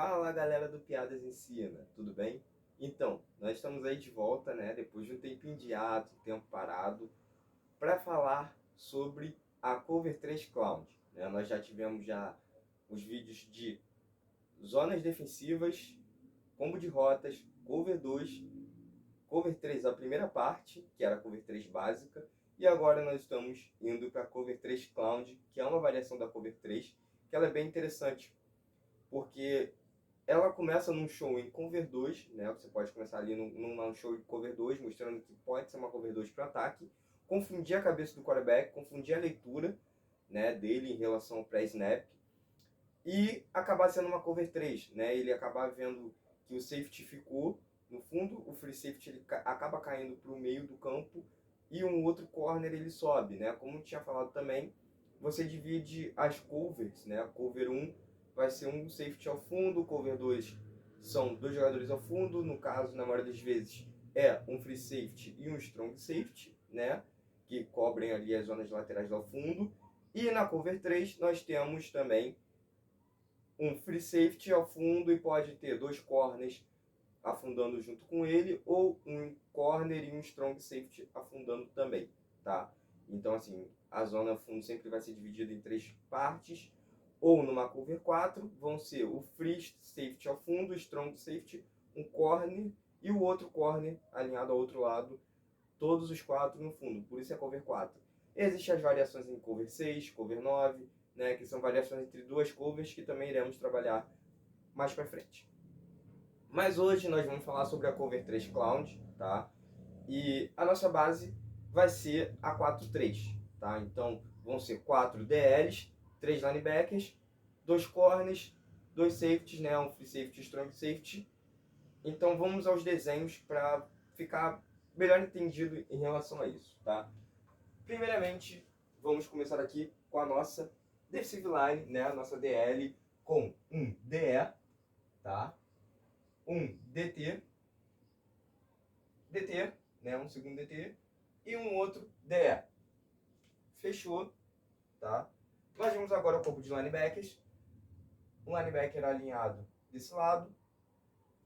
Fala galera do Piadas Ensina, tudo bem? Então, nós estamos aí de volta, né, depois de um tempinho de ato, um tempo parado, para falar sobre a Cover 3 Cloud. Né? Nós já tivemos os vídeos de zonas defensivas, combo de rotas, Cover 2, Cover 3 a primeira parte, que era a Cover 3 básica, e agora nós estamos indo para a Cover 3 Cloud, que é uma variação da Cover 3, que ela é bem interessante, porque ela começa num show em cover 2, né? Você pode começar ali num show de cover 2, mostrando que pode ser uma cover 2 para ataque, confundir a cabeça do quarterback, confundir a leitura, né, dele em relação ao pré-snap, e acabar sendo uma cover 3, né? Ele acabar vendo que o safety ficou no fundo, o free safety ele acaba caindo para o meio do campo e um outro corner ele sobe, né? Como tinha falado também, você divide as covers, né? A cover 1 vai ser um safety ao fundo, cover 2 são dois jogadores ao fundo, no caso, na maioria das vezes, é um free safety e um strong safety, né? Que cobrem ali as zonas laterais ao fundo. E na cover 3 nós temos também um free safety ao fundo e pode ter dois corners afundando junto com ele, ou um corner e um strong safety afundando também, tá? Então, assim, a zona fundo sempre vai ser dividida em três partes, ou numa cover 4, vão ser o free safety ao fundo, o strong safety, um corner e o outro corner alinhado ao outro lado, todos os quatro no fundo, por isso é cover 4. Existem as variações em cover 6, cover 9, né, que são variações entre duas covers que também iremos trabalhar mais para frente. Mas hoje nós vamos falar sobre a Cover 3 Cloud, tá? E a nossa base vai ser a 4-3, tá? Então vão ser 4 DLs, 3 linebackers, 2 corners, 2 safeties, né? Um free safety e strong safety. Então vamos aos desenhos para ficar melhor entendido em relação a isso, tá? Primeiramente, vamos começar aqui com a nossa defensive line, né? A nossa DL com um DE, tá? Um DT, né, um segundo DT, e um outro DE. Fechou, tá? Nós vamos agora ao corpo de linebackers. Um linebacker alinhado desse lado,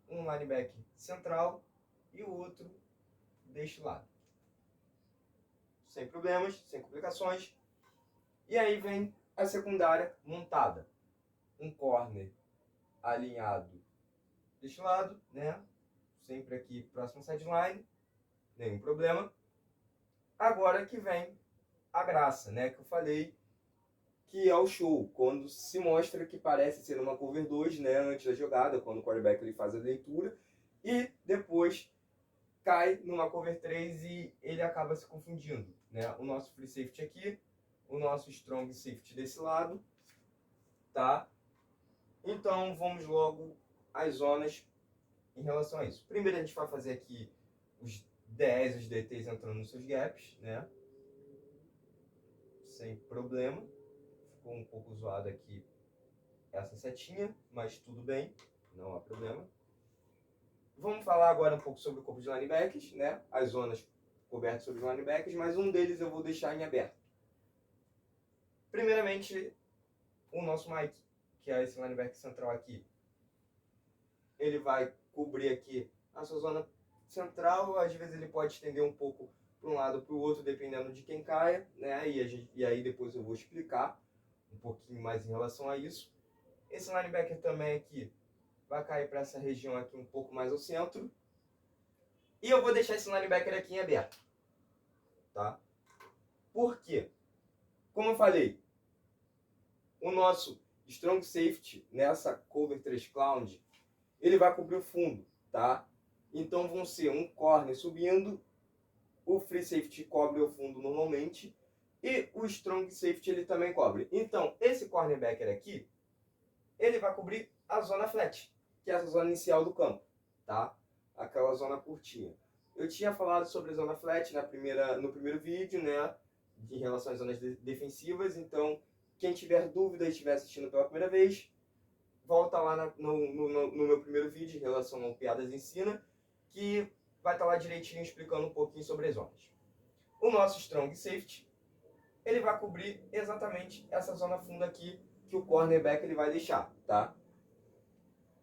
um linebacker central e o outro deste lado. Sem problemas, sem complicações. E aí vem a secundária montada. Um corner alinhado deste lado, né? Sempre aqui próximo sideline, nenhum problema. Agora que vem a graça, né? Que eu falei que é o show, quando se mostra que parece ser uma cover 2, né? Antes da jogada, quando o quarterback ele faz a leitura, e depois cai numa cover 3 e ele acaba se confundindo, né? O nosso free safety aqui, o nosso strong safety desse lado, tá? Então vamos logo às zonas em relação a isso. Primeiro a gente vai fazer aqui os 10, os DTs entrando nos seus gaps, né? Sem problema. Ficou um pouco zoado aqui essa setinha, mas tudo bem, não há problema. Vamos falar agora um pouco sobre o corpo de linebackers, né? As zonas cobertas sobre os linebackers, mas um deles eu vou deixar em aberto. Primeiramente, o nosso Mike, que é esse linebacker central aqui. Ele vai cobrir aqui a sua zona central, às vezes ele pode estender um pouco para um lado ou para o outro, dependendo de quem caia, né? E aí depois eu vou explicar um pouquinho mais em relação a isso. Esse linebacker também aqui vai cair para essa região aqui um pouco mais ao centro. E eu vou deixar esse linebacker aqui em aberto, tá? Por quê? Como eu falei, o nosso strong safety nessa cover 3 cloud, ele vai cobrir o fundo, tá? Então vão ser um corner subindo, o free safety cobre o fundo normalmente e o strong safety ele também cobre. Então esse cornerbacker aqui, ele vai cobrir a zona flat, que é essa zona inicial do campo, tá? Aquela zona curtinha. Eu tinha falado sobre a zona flat no primeiro vídeo, né? Em relação às zonas defensivas. Então, quem tiver dúvida e estiver assistindo pela primeira vez, volta lá no meu primeiro vídeo em relação ao Piadas Ensina, que vai estar lá direitinho explicando um pouquinho sobre as zonas. O nosso strong safety, ele vai cobrir exatamente essa zona funda aqui que o cornerback ele vai deixar, tá?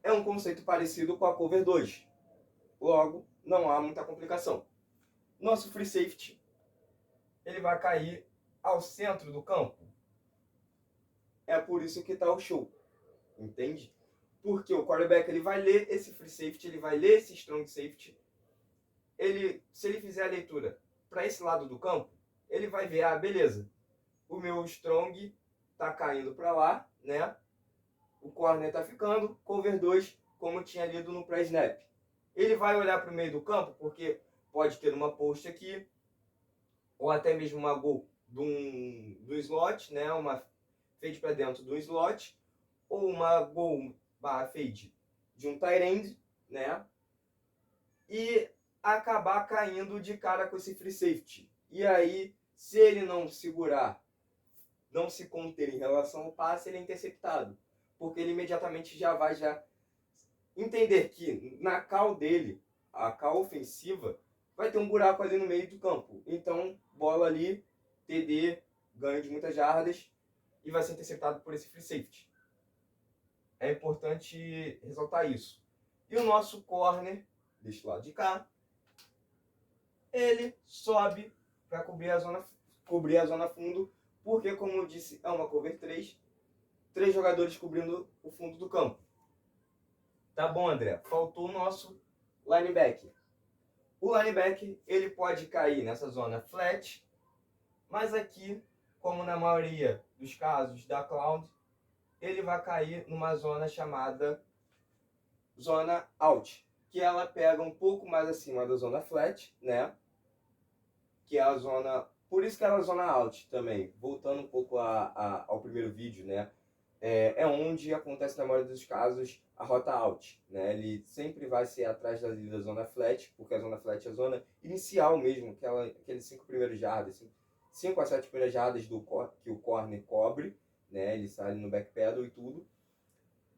é um conceito parecido com a cover 2. Logo, não há muita complicação. Nosso free safety, ele vai cair ao centro do campo. É por isso que está o show, entende? Porque o quarterback ele vai ler esse free safety, ele vai ler esse strong safety. Se ele fizer a leitura para esse lado do campo, ele vai ver, beleza, o meu strong está caindo para lá, né? O corner está ficando, cover 2, como eu tinha lido no pré-snap. Ele vai olhar para o meio do campo, porque pode ter uma post aqui, ou até mesmo uma goal do slot, né? Uma fade para dentro do slot, ou uma goal fade de um tight end, né? E acabar caindo de cara com esse free safety. E aí, se ele não segurar, não se conter em relação ao passe, ele é interceptado. Porque ele imediatamente já vai entender que na call dele, a call ofensiva, vai ter um buraco ali no meio do campo. Então, bola ali, TD, ganho de muitas jardas e vai ser interceptado por esse free safety. É importante ressaltar isso. E o nosso corner, deste lado de cá, ele sobe para cobrir a zona fundo, porque, como eu disse, é uma cover 3, 3 jogadores cobrindo o fundo do campo. Tá bom, André, faltou o nosso linebacker. O linebacker, ele pode cair nessa zona flat, mas aqui, como na maioria dos casos da Cloud, ele vai cair numa zona chamada zona out, que ela pega um pouco mais acima da zona flat, né? Que é a zona... Por isso que ela é a zona out também. Voltando um pouco ao primeiro vídeo, né? É onde acontece na maioria dos casos a rota out, né? Ele sempre vai ser atrás da zona flat, porque a zona flat é a zona inicial mesmo, aqueles 5 primeiros jardas, 5 a 7 primeiras jardas que o corner cobre, né? Ele sai no backpedal e tudo.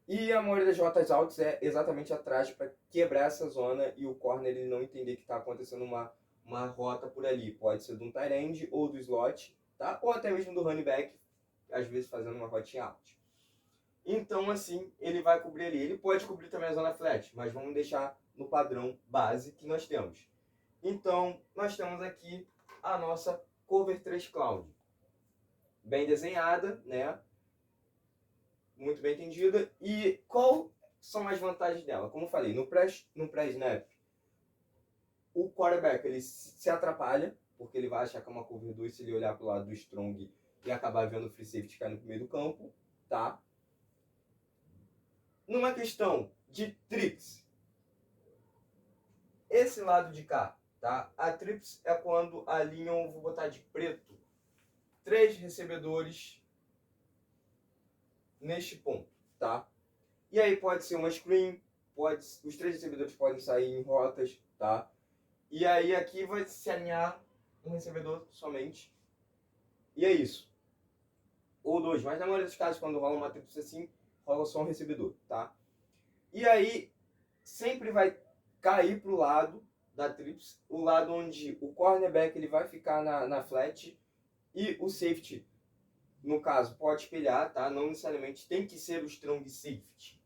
E a maioria das rotas altas é exatamente atrás para quebrar essa zona e o corner ele não entender que está acontecendo uma rota por ali. Pode ser de um tight end ou do slot, tá? Ou até mesmo do running back, às vezes fazendo uma rotinha out. Então, assim, ele vai cobrir ali. Ele pode cobrir também a zona flat, mas vamos deixar no padrão base que nós temos. Então, nós temos aqui a nossa Cover 3 Cloud. Bem desenhada, né? Muito bem entendida. E qual são as vantagens dela? Como eu falei, no pré-snap, o quarterback ele se atrapalha, porque ele vai achar que é uma cover 2 se ele olhar para o lado do strong e acabar vendo o free safety cair no meio do campo, tá? Numa questão de trips, esse lado de cá, tá? A trips é quando alinham, vou botar de preto, 3 recebedores neste ponto, tá? E aí pode ser uma screen, os 3 recebedores podem sair em rotas, tá? E aí aqui vai se alinhar um recebedor somente. E é isso. Ou 2, mas na maioria dos casos, quando rola uma trips assim, rola só um recebedor, tá? E aí sempre vai cair pro lado da trips, o lado onde o cornerback ele vai ficar na flat e o safety, no caso, pode espelhar, tá? Não necessariamente tem que ser o strong safety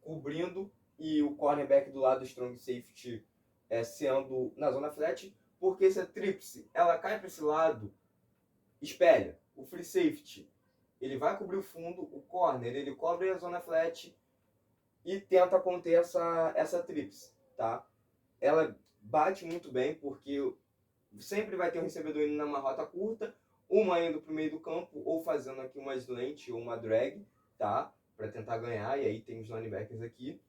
cobrindo e o cornerback do lado do strong safety sendo na zona flat, porque se a trips ela cai para esse lado, espelha. O free safety ele vai cobrir o fundo, o corner ele cobre a zona flat e tenta conter essa trips, tá? Ela bate muito bem porque sempre vai ter um recebedor indo numa rota curta, uma indo para o meio do campo ou fazendo aqui uma slant ou uma drag, tá? Para tentar ganhar, e aí tem os linebackers aqui.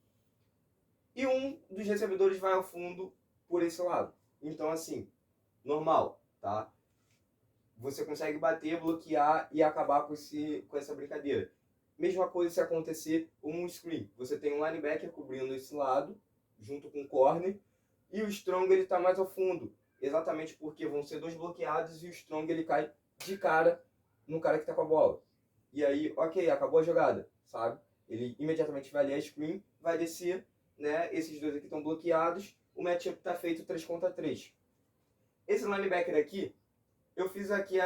E um dos recebedores vai ao fundo por esse lado. Então, assim, normal, tá? Você consegue bater, bloquear e acabar com essa brincadeira. Mesma coisa se acontecer um screen. Você tem um linebacker cobrindo esse lado, junto com o corner, e o strong ele está mais ao fundo. Exatamente porque vão ser 2 bloqueados e o strong ele cai de cara no cara que está com a bola. E aí, ok, acabou a jogada, sabe? Ele imediatamente vai ler a screen, vai descer, né? Esses 2 aqui estão bloqueados, o matchup está feito 3 contra 3. Esse linebacker aqui, eu fiz aqui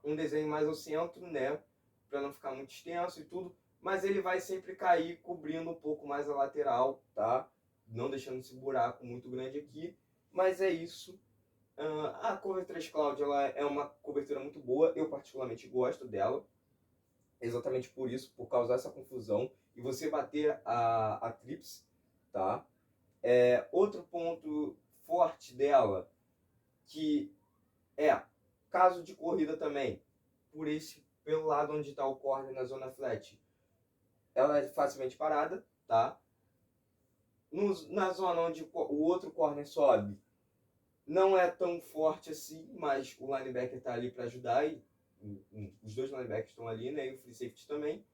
um desenho mais ao centro, né? Para não ficar muito extenso e tudo, mas ele vai sempre cair cobrindo um pouco mais a lateral, tá? Não deixando esse buraco muito grande aqui, mas é isso. A Cover 3 Cloud ela é uma cobertura muito boa, eu particularmente gosto dela, exatamente por isso, por causar essa confusão e você bater a trips, tá? Outro ponto forte dela, que é caso de corrida também, pelo lado onde está o corner na zona flat, ela é facilmente parada, tá? Na zona onde o outro corner sobe, não é tão forte assim, mas o linebacker está ali para ajudar e os dois linebackers estão ali, né? E o free safety também.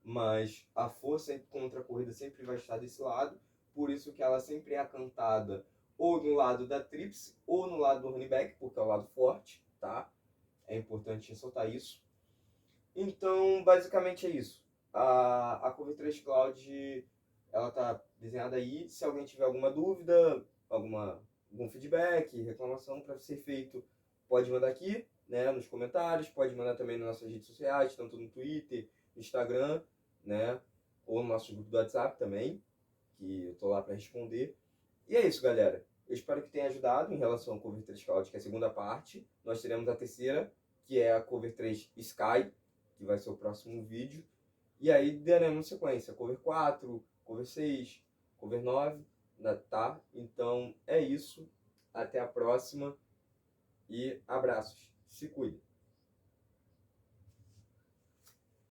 Mas a força contra a corrida sempre vai estar desse lado, por isso que ela sempre é cantada ou no lado da trips ou no lado do running back, porque é o lado forte, tá? É importante ressaltar isso. Então, basicamente é isso. A Cover 3 Cloud, ela tá desenhada aí. Se alguém tiver alguma dúvida, algum feedback, reclamação para ser feito, pode mandar aqui, né, nos comentários, pode mandar também nas nossas redes sociais, tanto no Twitter, no Instagram, né, ou no nosso grupo do WhatsApp também, que eu tô lá para responder. E é isso, galera. Eu espero que tenha ajudado em relação ao Cover 3 Cloud, que é a segunda parte. Nós teremos a terceira, que é a Cover 3 Sky, que vai ser o próximo vídeo. E aí daremos sequência, Cover 4, Cover 6, Cover 9, tá? Então é isso. Até a próxima e abraços. Se cuida.